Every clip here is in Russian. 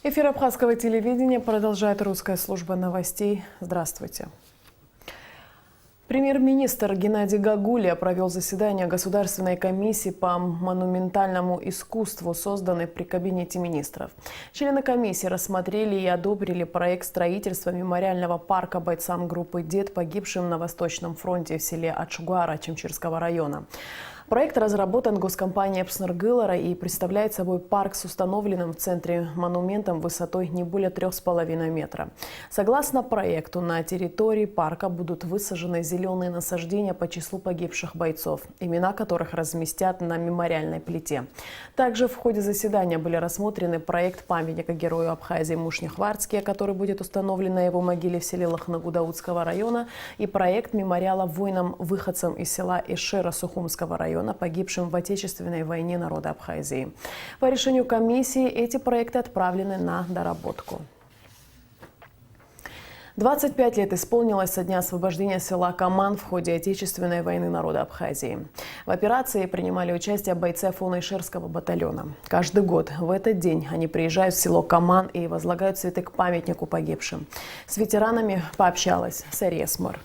Эфир Абхазского телевидения продолжает русская служба новостей. Здравствуйте. Премьер-министр Геннадий Гагулия провел заседание Государственной комиссии по монументальному искусству, созданной при Кабинете министров. Члены комиссии рассмотрели и одобрили проект строительства мемориального парка бойцам группы «Дед», погибшим на Восточном фронте в селе Ачугара Чемчирского района. Проект разработан госкомпанией «Пснергылара» и представляет собой парк с установленным в центре монументом высотой не более 3,5 метра. Согласно проекту, на территории парка будут высажены зеленые насаждения по числу погибших бойцов, имена которых разместят на мемориальной плите. Также в ходе заседания были рассмотрены проект памятника герою Абхазии Мушнихвардске, который будет установлен на его могиле в селе Лахнагудаутского района, и проект мемориала воинам-выходцам из села Ишера Сухумского района, погибшим в Отечественной войне народа Абхазии. По решению комиссии эти проекты отправлены на доработку. 25 лет исполнилось со дня освобождения села Каман в ходе Отечественной войны народа Абхазии. В операции принимали участие бойцы Афона-Ишерского батальона. Каждый год в этот день они приезжают в село Каман и возлагают цветы к памятнику погибшим. С ветеранами пообщалась Сария Смар.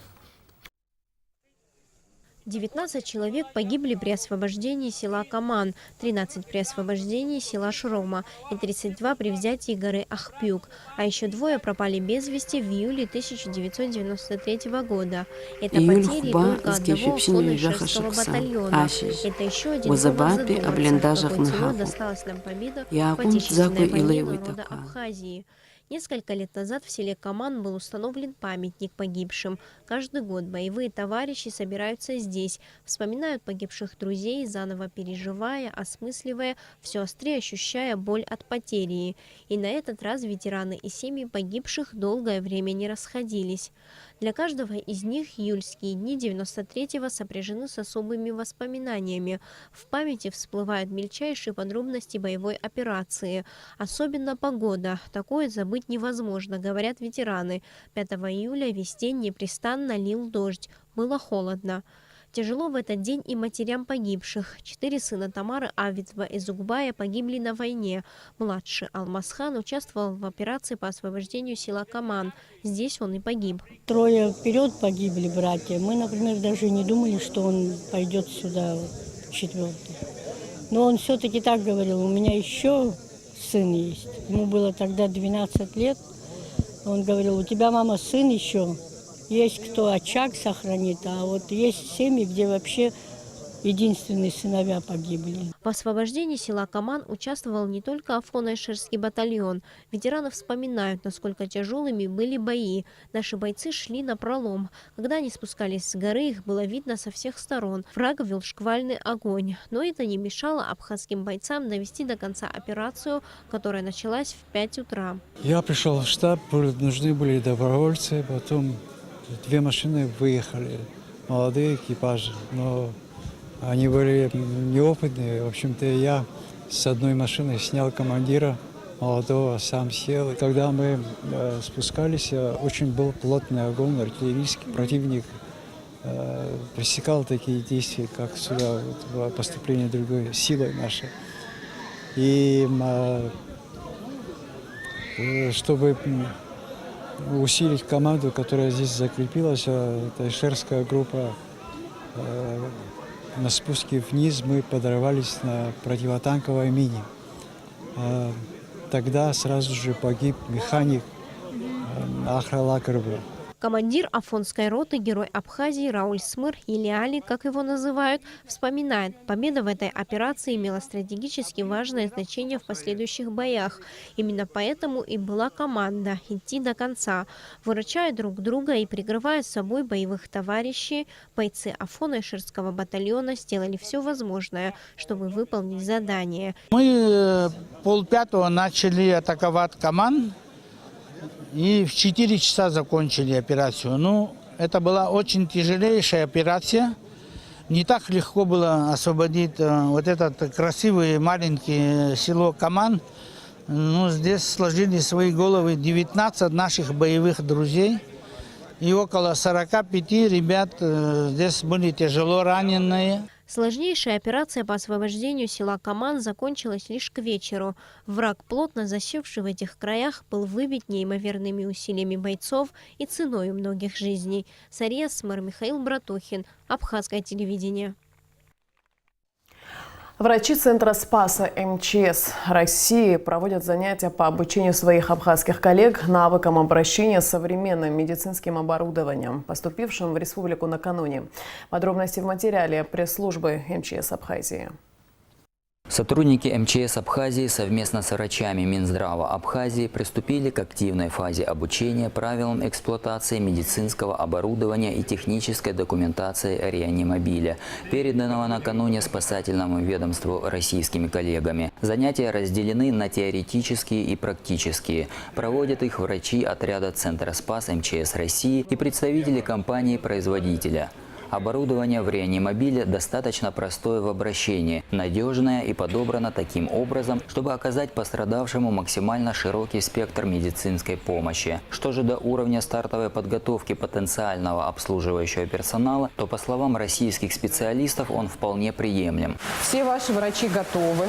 19 человек погибли при освобождении села Каман, 13 при освобождении села Шрома и 32 при взятии горы Ахпюк. А еще двое пропали без вести в июле 1993 года. Это потери только одного Афона-Ишерского батальона. Это еще один повод задуматься, в какой ценой досталась нам победа в Отечественной войне народа Абхазии. Несколько лет назад в селе Каман был установлен памятник погибшим. Каждый год боевые товарищи собираются здесь, вспоминают погибших друзей, заново переживая, осмысливая, все острее ощущая боль от потери. И на этот раз ветераны и семьи погибших долгое время не расходились. Для каждого из них июльские дни 93-го сопряжены с особыми воспоминаниями. В памяти всплывают мельчайшие подробности боевой операции. Особенно погода. Такое забыть невозможно, говорят ветераны. 5 июля весь день непрестанно лил дождь. Было холодно. Тяжело в этот день и матерям погибших. 4 сына Тамары Авитова и Зугбая погибли на войне. Младший Алмазхан участвовал в операции по освобождению села Каман. Здесь он и погиб. 3 вперед погибли братья. Мы, например, даже не думали, что он пойдет сюда 4-й. Но он все-таки так говорил: у меня еще сын есть. Ему было тогда 12 лет. Он говорил: у тебя, мама, сын еще. Есть кто очаг сохранит, а вот есть семьи, где вообще единственные сыновья погибли. В освобождении села Каман участвовал не только Афона-Ишерский батальон. Ветераны вспоминают, насколько тяжелыми были бои. Наши бойцы шли напролом. Когда они спускались с горы, их было видно со всех сторон. Враг вел шквальный огонь. Но это не мешало абхазским бойцам довести до конца операцию, которая началась в 5 утра. Я пришел в штаб, нужны были добровольцы, потом 2 машины выехали, молодые экипажи, но они были неопытные. В общем-то, я с одной машины снял командира молодого, сам сел. Когда мы спускались, очень был плотный огонь артиллерийский. Противник пресекал такие действия, как сюда вот, поступление другой силой нашей. И чтобы усилить команду, которая здесь закрепилась, это ишерская группа, на спуске вниз мы подорвались на противотанковой мине. Тогда сразу же погиб механик Ахралакрба. Командир Афонской роты, герой Абхазии Рауль Смыр, или Али, как его называют, вспоминает: победа в этой операции имела стратегически важное значение в последующих боях. Именно поэтому и была команда идти до конца. Выручая друг друга и прикрывая собой боевых товарищей, бойцы Афона-Ишерского батальона сделали все возможное, чтобы выполнить задание. Мы 4:30 начали атаковать Каман. И в 4 часа закончили операцию. Ну, это была очень тяжелейшая операция. Не так легко было освободить вот этот красивый маленький село Каман. Ну, здесь сложили свои головы 19 наших боевых друзей. И около 45 ребят здесь были тяжело раненые. Сложнейшая операция по освобождению села Каман закончилась лишь к вечеру. Враг, плотно засевший в этих краях, был выбит неимоверными усилиями бойцов и ценой многих жизней. Сария Смыр, Михаил Братухин, Абхазское телевидение. Врачи Центра Спаса МЧС России проводят занятия по обучению своих абхазских коллег навыкам обращения с современным медицинским оборудованием, поступившим в республику накануне. Подробности в материале пресс-службы МЧС Абхазии. Сотрудники МЧС Абхазии совместно с врачами Минздрава Абхазии приступили к активной фазе обучения правилам эксплуатации медицинского оборудования и технической документации реанимобиля, переданного накануне спасательному ведомству российскими коллегами. Занятия разделены на теоретические и практические. Проводят их врачи отряда Центра Спас МЧС России и представители компании-производителя. Оборудование в реанимобиле достаточно простое в обращении, надежное и подобрано таким образом, чтобы оказать пострадавшему максимально широкий спектр медицинской помощи. Что же до уровня стартовой подготовки потенциального обслуживающего персонала, то, по словам российских специалистов, он вполне приемлем. Все ваши врачи готовы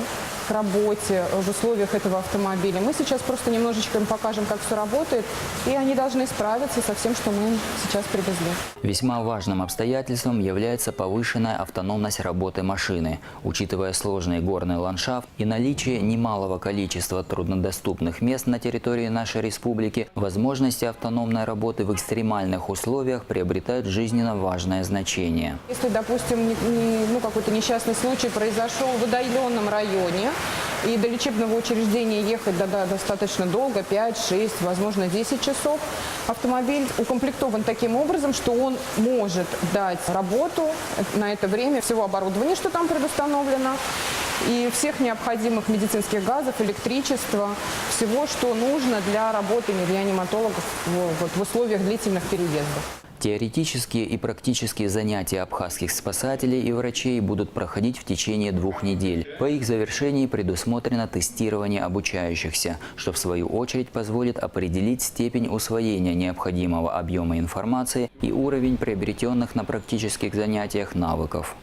к работе в условиях этого автомобиля. Мы сейчас просто немножечко им покажем, как все работает, и они должны справиться со всем, что мы им сейчас привезли. Весьма важным обстоятельством является повышенная автономность работы машины. Учитывая сложный горный ландшафт и наличие немалого количества труднодоступных мест на территории нашей республики, возможности автономной работы в экстремальных условиях приобретают жизненно важное значение. Если, допустим, какой-то несчастный случай произошел в отдаленном районе, и до лечебного учреждения ехать достаточно долго, 5, 6, возможно 10 часов, автомобиль укомплектован таким образом, что он может дать работу на это время всего оборудования, что там предустановлено, и всех необходимых медицинских газов, электричества, всего, что нужно для работы реаниматологов в условиях длительных переездов. Теоретические и практические занятия абхазских спасателей и врачей будут проходить в течение 2 недель. По их завершении предусмотрено тестирование обучающихся, что в свою очередь позволит определить степень усвоения необходимого объема информации и уровень приобретенных на практических занятиях навыков.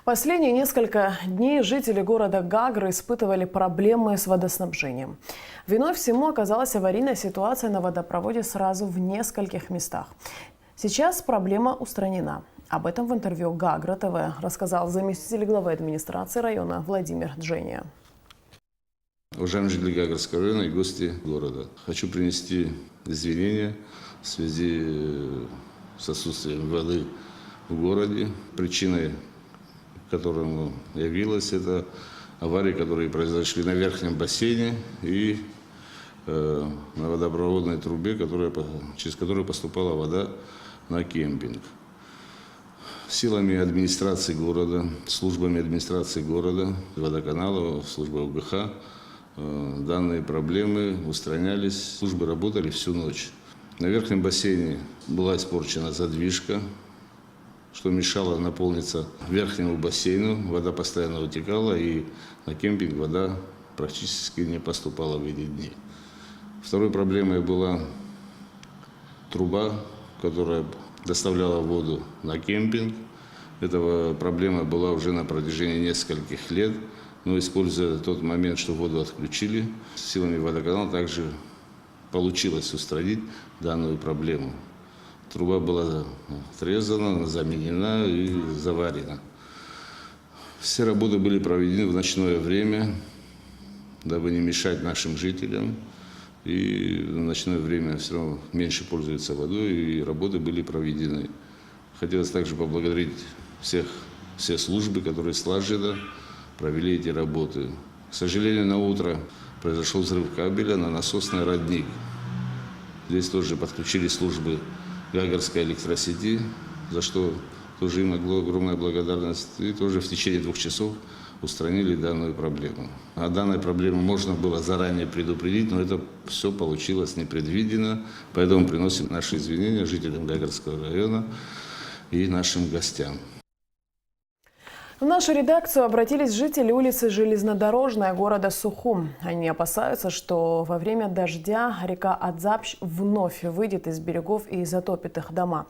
Последние несколько дней жители города Гагры испытывали проблемы с водоснабжением. Виной всему оказалась аварийная ситуация на водопроводе сразу в нескольких местах. Сейчас проблема устранена. Об этом в интервью Гагра ТВ рассказал заместитель главы администрации района Владимир Джения. Уважаемые жители Гагрского района и гости города, хочу принести извинения в связи с отсутствием воды в городе. Причиной которому явилась это аварии, которые произошли на верхнем бассейне и на водопроводной трубе, через которую поступала вода на кемпинг. Силами администрации города, службами администрации города, водоканала, службы УГХ данные проблемы устранялись, службы работали всю ночь. На верхнем бассейне была испорчена задвижка, что мешало наполниться верхнему бассейну. Вода постоянно утекала, и на кемпинг вода практически не поступала в эти дни. Второй проблемой была труба, которая доставляла воду на кемпинг. Эта проблема была уже на протяжении нескольких лет, но используя тот момент, что воду отключили, силами водоканала также получилось устранить данную проблему. Труба была отрезана, заменена и заварена. Все работы были проведены в ночное время, дабы не мешать нашим жителям. И в ночное время все равно меньше пользуются водой, и работы были проведены. Хотелось также поблагодарить все службы, которые слаженно провели эти работы. К сожалению, на утро произошел взрыв кабеля на насосный родник. Здесь тоже подключили службы Гагрской электросети, за что тоже им огромная благодарность. И тоже в течение 2 часов устранили данную проблему. О данной проблеме можно было заранее предупредить, но это все получилось непредвиденно. Поэтому приносим наши извинения жителям Гагрского района и нашим гостям. В нашу редакцию обратились жители улицы Железнодорожная города Сухум. Они опасаются, что во время дождя река Адзапщ вновь выйдет из берегов и затопит их дома.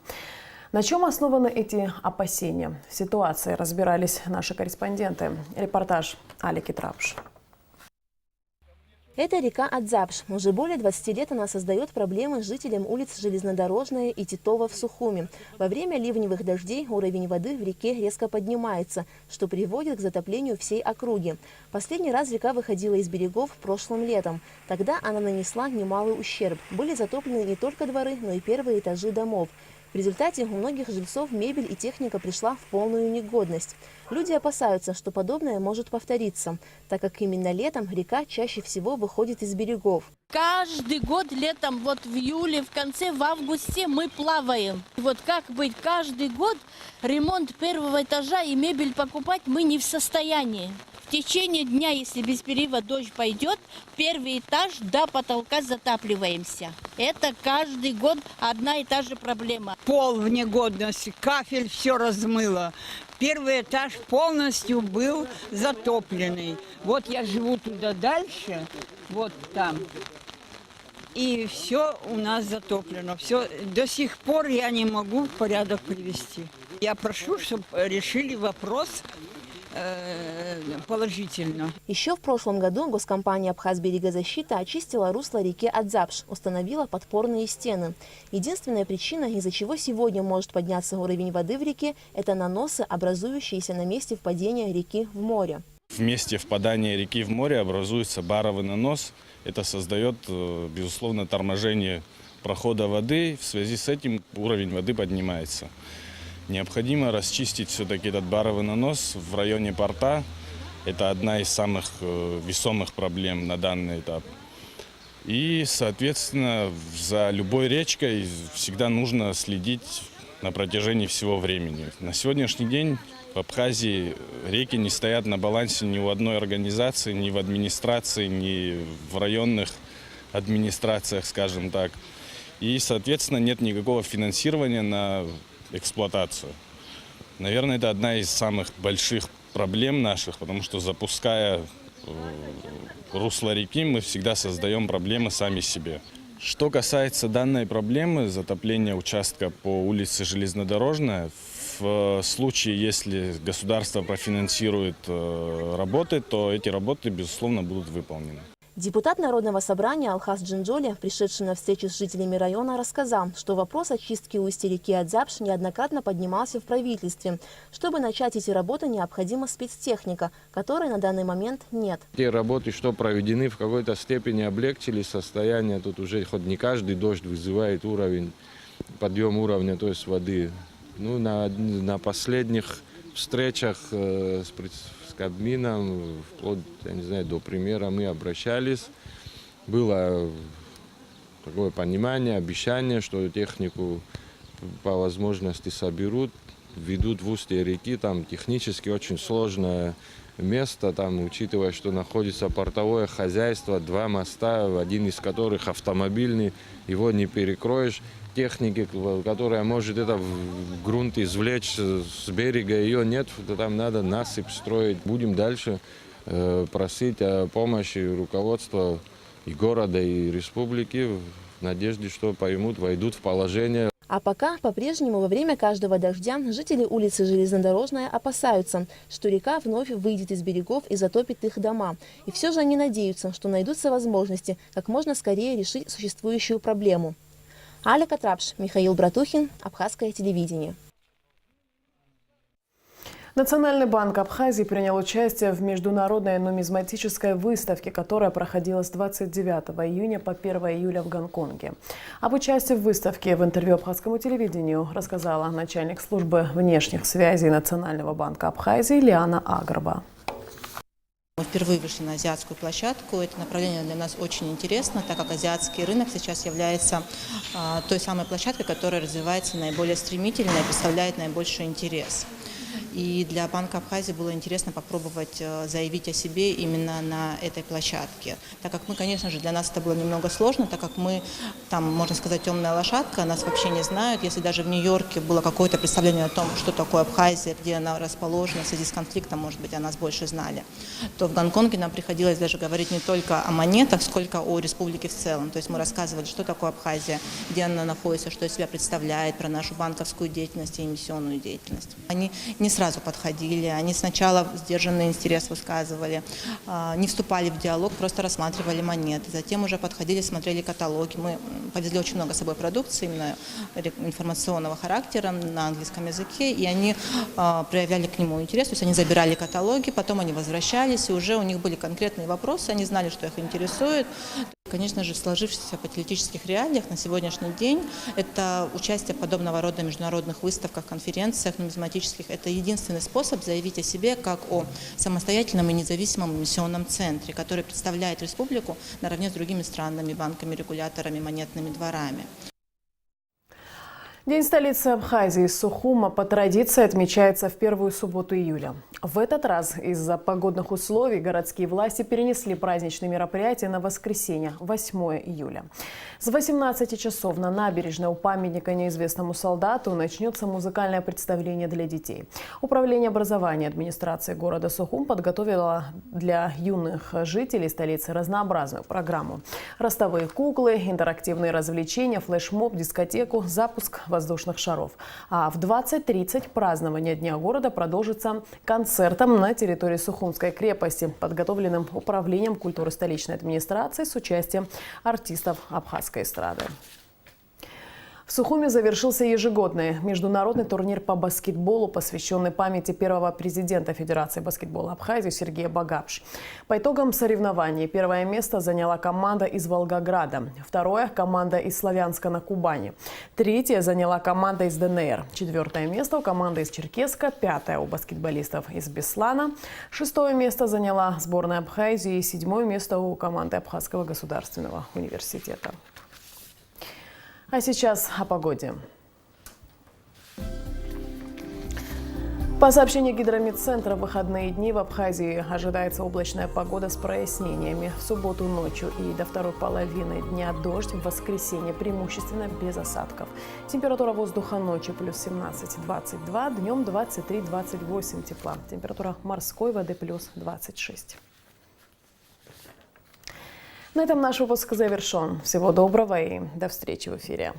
На чем основаны эти опасения? В ситуации разбирались наши корреспонденты. Репортаж Алики Трапш. Это река Адзапш. Уже более 20 лет она создает проблемы жителям улиц Железнодорожная и Титова в Сухуми. Во время ливневых дождей уровень воды в реке резко поднимается, что приводит к затоплению всей округи. Последний раз река выходила из берегов прошлым летом. Тогда она нанесла немалый ущерб. Были затоплены не только дворы, но и первые этажи домов. В результате у многих жильцов мебель и техника пришла в полную негодность. Люди опасаются, что подобное может повториться, так как именно летом река чаще всего выходит из берегов. Каждый год летом, вот в июле, в конце, в августе мы плаваем. Вот как быть, каждый год ремонт первого этажа и мебель покупать мы не в состоянии. В течение дня, если без перерыва дождь пойдет, первый этаж до потолка затапливаемся. Это каждый год одна и та же проблема. Пол в негодности, кафель все размыло. Первый этаж полностью был затопленный. Вот я живу туда дальше, вот там. И все у нас затоплено. Все, до сих пор я не могу в порядок привести. Я прошу, чтобы решили вопрос положительно. Еще в прошлом году госкомпания «Абхазберегозащита» очистила русло реки Адзапш, установила подпорные стены. Единственная причина, из-за чего сегодня может подняться уровень воды в реке, это наносы, образующиеся на месте впадения реки в море. В месте впадания реки в море образуется баровый нанос. Это создает, безусловно, торможение прохода воды. В связи с этим уровень воды поднимается. Необходимо расчистить все-таки этот баровый нанос в районе порта. Это одна из самых весомых проблем на данный этап. И, соответственно, за любой речкой всегда нужно следить на протяжении всего времени. На сегодняшний день в Абхазии реки не стоят на балансе ни у одной организации, ни в администрации, ни в районных администрациях, скажем так. И, соответственно, нет никакого финансирования на эксплуатацию. Наверное, это одна из самых больших проблем наших, потому что, запуская русло реки, мы всегда создаем проблемы сами себе. Что касается данной проблемы затопления участка по улице Железнодорожная, в случае, если государство профинансирует работы, то эти работы, безусловно, будут выполнены. Депутат Народного собрания Алхас Джинджоли, пришедший на встречу с жителями района, рассказал, что вопрос очистки устья реки Адзапш неоднократно поднимался в правительстве. Чтобы начать эти работы, необходима спецтехника, которой на данный момент нет. Те работы, что проведены, в какой-то степени облегчили состояние. Тут уже хоть не каждый дождь вызывает подъем уровня, то есть воды. Ну, на последних встречах с Кабмином, вплоть, я не знаю, до премьера мы обращались. Было такое понимание, обещание, что технику по возможности соберут, введут в устье реки. Там технически очень сложное место, там, учитывая, что находится портовое хозяйство, 2 моста, один из которых автомобильный, его не перекроешь. Техники, которая может это в грунт извлечь с берега, ее нет, там надо насыпь строить. Будем дальше просить о помощи руководства и города, и республики в надежде, что поймут, войдут в положение. А пока, по-прежнему, во время каждого дождя жители улицы Железнодорожная опасаются, что река вновь выйдет из берегов и затопит их дома. И все же они надеются, что найдутся возможности как можно скорее решить существующую проблему. Алика Трапш, Михаил Братухин, Абхазское телевидение. Национальный банк Абхазии принял участие в международной нумизматической выставке, которая проходила с 29 июня по 1 июля в Гонконге. Об участии в выставке в интервью Абхазскому телевидению рассказала начальник службы внешних связей Национального банка Абхазии Лиана Агрба. Мы впервые вышли на азиатскую площадку. Это направление для нас очень интересно, так как азиатский рынок сейчас является той самой площадкой, которая развивается наиболее стремительно и представляет наибольший интерес. И для Банка Абхазии было интересно попробовать заявить о себе именно на этой площадке. Так как мы, конечно же, для нас это было немного сложно, так как мы, там, можно сказать, темная лошадка, нас вообще не знают. Если даже в Нью-Йорке было какое-то представление о том, что такое Абхазия, где она расположена, в связи с конфликтом, может быть, о нас больше знали, то в Гонконге нам приходилось даже говорить не только о монетах, сколько о республике в целом. То есть мы рассказывали, что такое Абхазия, где она находится, что из себя представляет, про нашу банковскую деятельность и эмиссионную деятельность. Они не сразу подходили, они сначала сдержанный интерес высказывали, не вступали в диалог, просто рассматривали монеты. Затем уже подходили, смотрели каталоги. Мы повезли очень много с собой продукции, именно информационного характера на английском языке, и они проявляли к нему интерес, то есть они забирали каталоги, потом они возвращались, и уже у них были конкретные вопросы, они знали, что их интересует. Конечно же, в сложившихся политических реалиях на сегодняшний день это участие в подобного рода международных выставках, конференциях нумизматических. Это единственный способ заявить о себе как о самостоятельном и независимом эмиссионном центре, который представляет республику наравне с другими странами, банками, регуляторами, монетными дворами. День столицы Абхазии Сухума по традиции отмечается в первую субботу июля. В этот раз из-за погодных условий городские власти перенесли праздничные мероприятия на воскресенье, 8 июля. С 18 часов на набережной у памятника неизвестному солдату начнется музыкальное представление для детей. Управление образования администрации города Сухум подготовило для юных жителей столицы разнообразную программу. Ростовые куклы, интерактивные развлечения, флешмоб, дискотеку, запуск воздушных шаров. А в 20:30 празднование Дня города продолжится концертом на территории Сухумской крепости, подготовленным Управлением культуры столичной администрации с участием артистов абхазской эстрады. В Сухуме завершился ежегодный международный турнир по баскетболу, посвященный памяти первого президента Федерации баскетбола Абхазии Сергея Багапш. По итогам соревнований первое место заняла команда из Волгограда, второе – команда из Славянска на Кубани, третье заняла команда из ДНР, четвертое место у команды из Черкесска, пятое у баскетболистов из Беслана, шестое место заняла сборная Абхазии и седьмое место у команды Абхазского государственного университета. А сейчас о погоде. По сообщению Гидромедцентра, в выходные дни в Абхазии ожидается облачная погода с прояснениями. В субботу ночью и до второй половины дня дождь, в воскресенье преимущественно без осадков. Температура воздуха ночью плюс 17-22, днем 23-28 тепла. Температура морской воды плюс 26. На этом наш выпуск завершен. Всего доброго и до встречи в эфире.